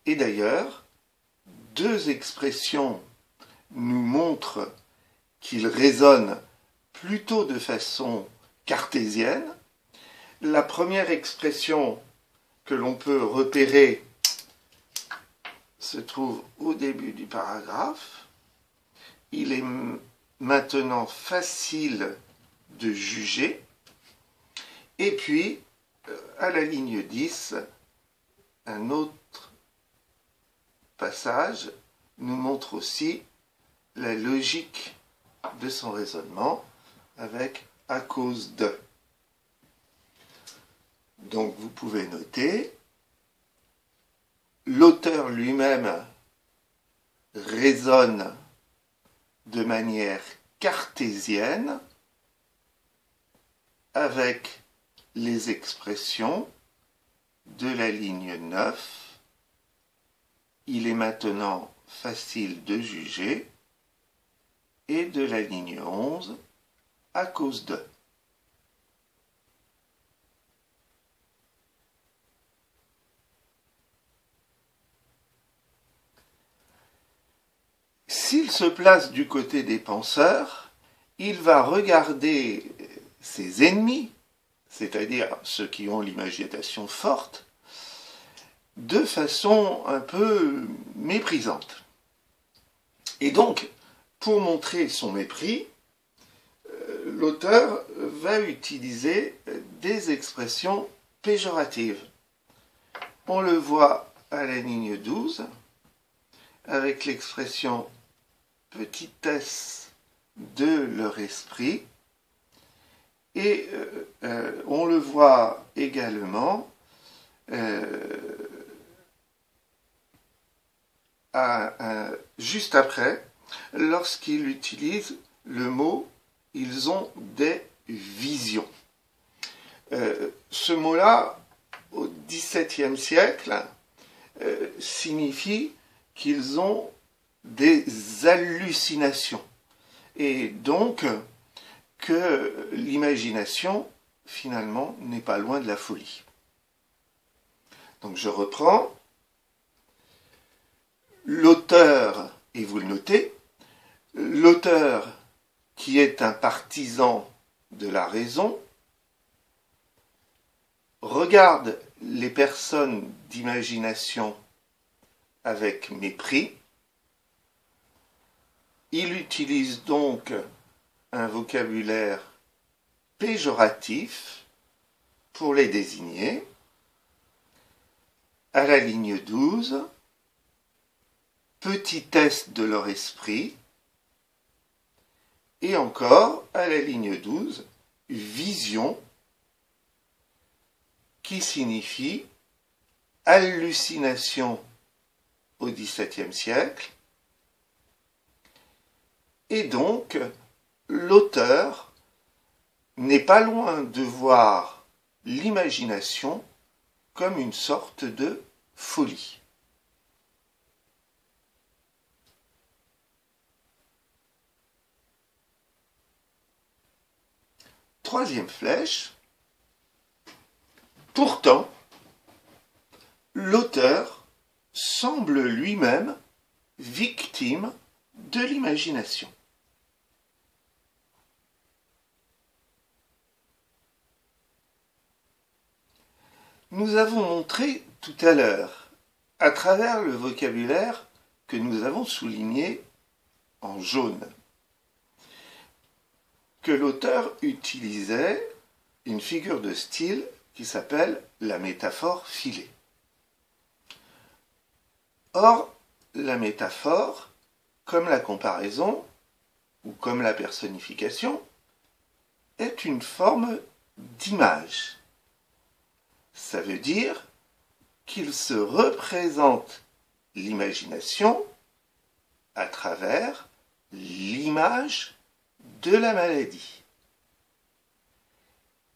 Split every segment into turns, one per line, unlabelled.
Et d'ailleurs, deux expressions nous montrent qu'il raisonne plutôt de façon cartésienne. La première expression que l'on peut repérer se trouve au début du paragraphe. Il est maintenant facile de juger. Et puis, à la ligne 10, un autre passage nous montre aussi la logique de son raisonnement avec « à cause de ». Donc vous pouvez noter, l'auteur lui-même raisonne de manière cartésienne avec les expressions de la ligne 9. Il est maintenant facile de juger, et de la ligne 11, à cause de. S'il se place du côté des penseurs, il va regarder ses ennemis, c'est-à-dire ceux qui ont l'imagination forte, de façon un peu méprisante. Et donc, pour montrer son mépris, l'auteur va utiliser des expressions péjoratives. On le voit à la ligne 12, avec l'expression « petitesse de leur esprit », et on le voit également juste après, lorsqu'il utilise le mot « ils ont des visions ». Ce mot-là, au XVIIe siècle, signifie qu'ils ont des hallucinations. Et donc, que l'imagination, finalement, n'est pas loin de la folie. Donc je reprends. L'auteur, et vous le notez, l'auteur qui est un partisan de la raison, regarde les personnes d'imagination avec mépris. Il utilise donc un vocabulaire péjoratif pour les désigner. À la ligne 12, petitesse de leur esprit. Et encore, à la ligne 12, vision, qui signifie hallucination au XVIIe siècle. Et donc, l'auteur n'est pas loin de voir l'imagination comme une sorte de folie. Troisième flèche. Pourtant, l'auteur semble lui-même victime de l'imagination. Nous avons montré tout à l'heure, à travers le vocabulaire que nous avons souligné en jaune, que l'auteur utilisait une figure de style qui s'appelle la métaphore filée. Or, la métaphore, comme la comparaison, ou comme la personnification, est une forme d'image. Ça veut dire qu'il se représente l'imagination à travers l'image de la maladie.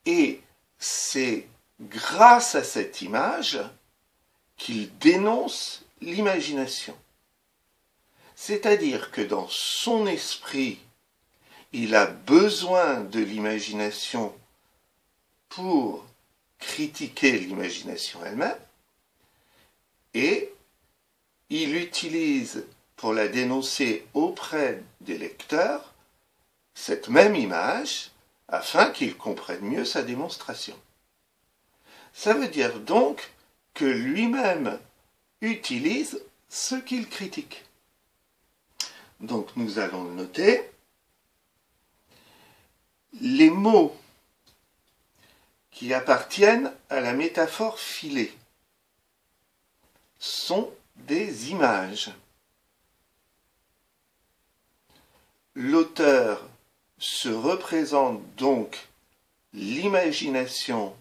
Et c'est grâce à cette image qu'il dénonce l'imagination. C'est-à-dire que dans son esprit, il a besoin de l'imagination pour critiquer l'imagination elle-même, et il utilise pour la dénoncer auprès des lecteurs cette même image afin qu'ils comprennent mieux sa démonstration. Ça veut dire donc que lui-même utilise ce qu'il critique. Donc nous allons le noter. Les mots qui appartiennent à la métaphore filée sont des images. L'auteur se représente donc l'imagination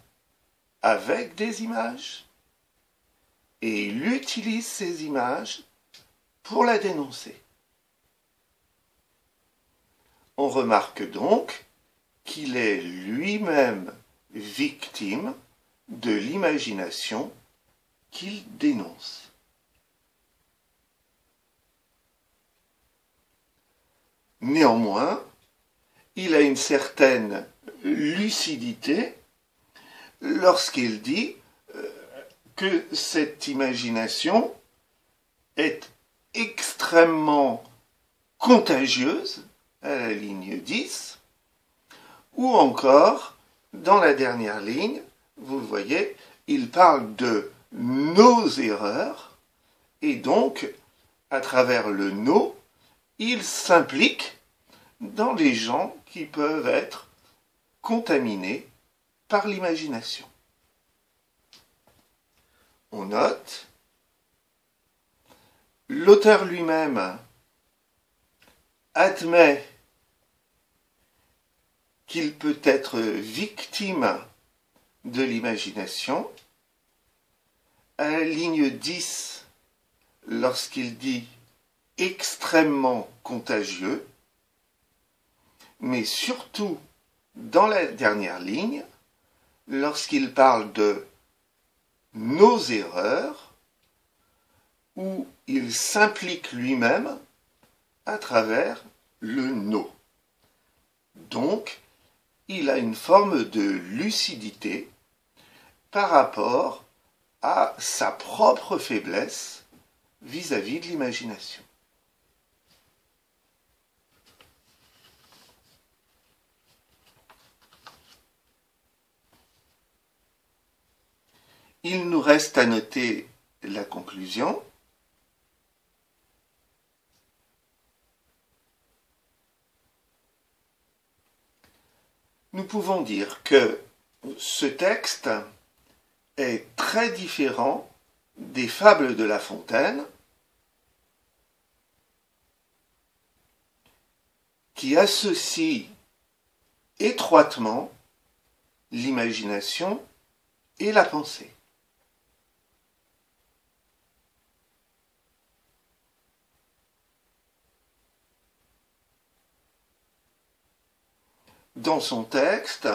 avec des images et il utilise ces images pour la dénoncer. On remarque donc qu'il est lui-même victime de l'imagination qu'il dénonce. Néanmoins, il a une certaine lucidité lorsqu'il dit que cette imagination est extrêmement contagieuse, à la ligne 10, ou encore, dans la dernière ligne, vous le voyez, il parle de nos erreurs, et donc, à travers le nos, il s'implique dans les gens qui peuvent être contaminés par l'imagination. On note, l'auteur lui-même admet qu'il peut être victime de l'imagination. À la ligne 10, lorsqu'il dit extrêmement contagieux, mais surtout dans la dernière ligne, lorsqu'il parle de nos erreurs, où il s'implique lui-même à travers le nos. Donc, il a une forme de lucidité par rapport à sa propre faiblesse vis-à-vis de l'imagination. Il nous reste à noter la conclusion. Nous pouvons dire que ce texte est très différent des fables de La Fontaine, qui associent étroitement l'imagination et la pensée. Dans son texte,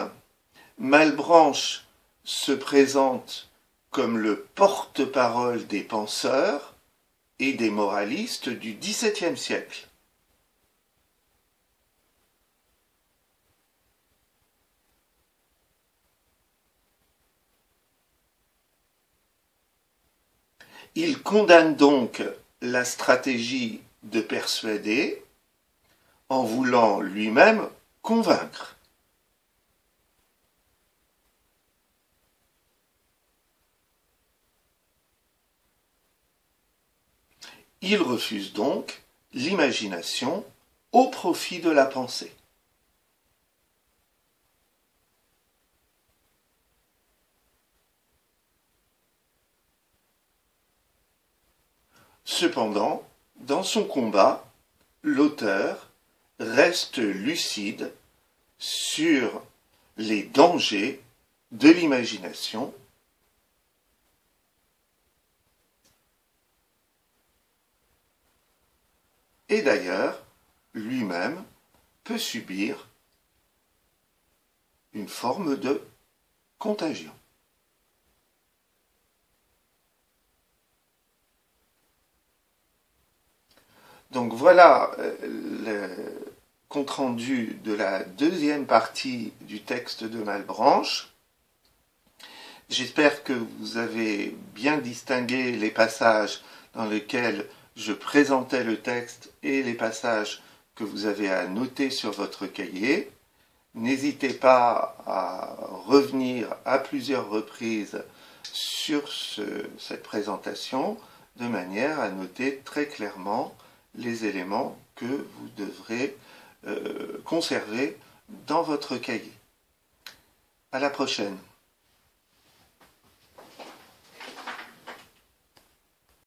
Malebranche se présente comme le porte-parole des penseurs et des moralistes du XVIIe siècle. Il condamne donc la stratégie de persuader en voulant lui-même convaincre. Il refuse donc l'imagination au profit de la pensée. Cependant, dans son combat, l'auteur reste lucide sur les dangers de l'imagination et d'ailleurs, lui-même peut subir une forme de contagion. Donc voilà le compte-rendu de la deuxième partie du texte de Malebranche. J'espère que vous avez bien distingué les passages dans lequel je présentais le texte et les passages que vous avez à noter sur votre cahier. N'hésitez pas à revenir à plusieurs reprises sur cette présentation de manière à noter très clairement les éléments que vous devrez conserver dans votre cahier. À la prochaine.